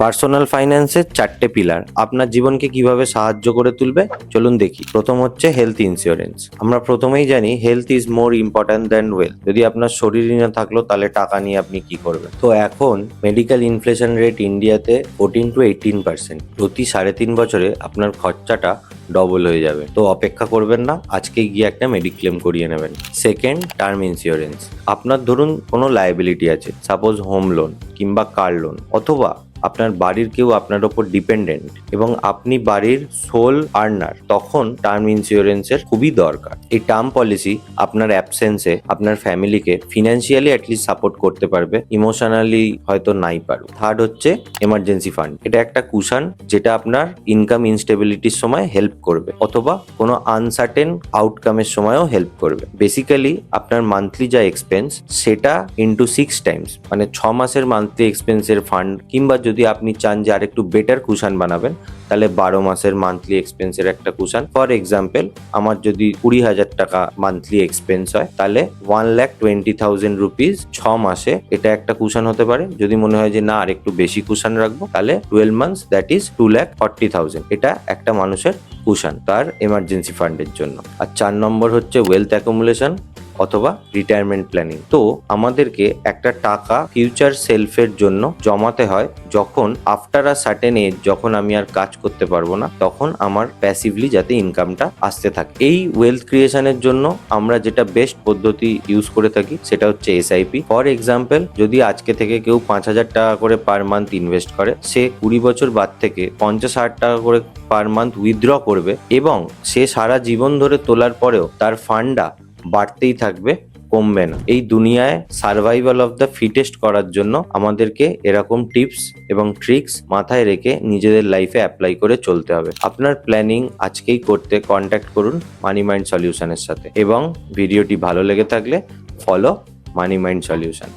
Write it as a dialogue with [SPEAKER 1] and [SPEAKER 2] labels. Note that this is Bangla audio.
[SPEAKER 1] পার্সোনাল ফাইন্যান্সের 4টে পিলার আপনার জীবনকে কিভাবে সাহায্য করে তুলবে চলুন দেখি। প্রথম হচ্ছে হেলথ ইন্স্যুরেন্স। আমরা প্রথমেই জানি health is more important than wealth. যদি আপনার শরীরই না থাকলো তাহলে টাকা নিয়ে আপনি কি করবেন। তো এখন মেডিকেল ইনফ্লেশন রেট ইন্ডিয়াতে 14 to 18%। প্রতি 3.5 বছরে আপনার খরচাটা ডবল হয়ে যাবে। তো অপেক্ষা করবেন না, আজকে গিয়ে একটা মেডিক্লেম করিয়ে নেবেন। Second, term insurance. আপনার ধরুন কোনো লায়াবিলিটি আছে, সাপোজ হোম লোন কিংবা কার লোন, অথবা আপনার বাড়ির কেউ আপনার ওপর ডিপেন্ডেন্ট এবং আপনি বাড়ির সোল আর্নার, তখন টার্ম ইন্স্যুরেন্সের খুবই দরকার। এই টার্ম পলিসি আপনার অ্যাবসেন্সে আপনার ফ্যামিলিকে ফিনান্সিয়ালি অ্যাটলিস্ট সাপোর্ট করতে পারবে, ইমোশনালি হয়তো নাই পারবে। থার্ড হচ্ছে এমার্জেন্সি ফান্ড। এটা একটা কুশন যেটা আপনার ইনকাম ইনস্টেবিলিটির সময় হেল্প করবে, অথবা কোনো আনসার্টেন আউটকামের সময়ও হেল্প করবে। বেসিক্যালি আপনার মান্থলি যা এক্সপেন্স সেটা ইন্টু 6 টাইমস, মানে 6 মাসের মান্থলি এক্সপেন্সের ফান্ড, কিংবা যদি আপনি চান যে আর একটু বেটার কুশন বানাবেন তাহলে 12 মাসের মান্থলি এক্সপেন্সের একটা কুশন। ফর এক্সাম্পল, আমার যদি 20,000 টাকা মান্থলি এক্সপেন্স হয় তাহলে 1,20,000 রুপিস 6 মাসে এটা একটা কুশন হতে পারে। যদি মনে হয় যে না আর একটু বেশি কুশন রাখবো তাহলে 12 মান্থস, দ্যাট ইজ 2,40,000। এটা একটা মানুষের কুশন তার এমার্জেন্সি ফান্ডের জন্য। আর 4 নম্বর হচ্ছে ওয়েলথ অ্যাকুমুলেশন অথবা রিটায়ারমেন্ট প্ল্যানিং। তো আমাদেরকে একটা টাকা ফিউচার সেলফের জন্য জমাতে হয়, যখন আফটার আ সার্টেন এজ, যখন আমি আর কাজ করতে পারবো না, তখন আমার প্যাসিভলি যাতে ইনকামটা আসতে থাকে। এই ওয়েলথ ক্রিয়েশনের জন্য আমরা যেটা বেস্ট পদ্ধতি ইউজ করে থাকি সেটা হচ্ছে এসআইপি। ফর এক্সাম্পল, যদি আজকে থেকে কেউ 5,000 টাকা করে পার মান্থ ইনভেস্ট করে, সে 20 বছর বাদ থেকে 50-60 টাকা করে পার মান্থ উইথড্র করবে, এবং সে সারা জীবন ধরে তোলার পরেও তার ফান্ডটা বাড়তেই থাকবে, কমবে না। এই দুনিয়ায় সার্ভাইভাল অফ দ্য ফিটেস্ট করার জন্য আমাদেরকে এরকম টিপস এবং ট্রিক্স মাথায় রেখে নিজেদের লাইফে অ্যাপ্লাই করে চলতে হবে। আপনার প্ল্যানিং আজকেই করতে কন্ট্যাক্ট করুন মানি মাইন্ড সলিউশনের সাথে, এবং ভিডিওটি ভালো লেগে থাকলে ফলো মানি মাইন্ড সলিউশন।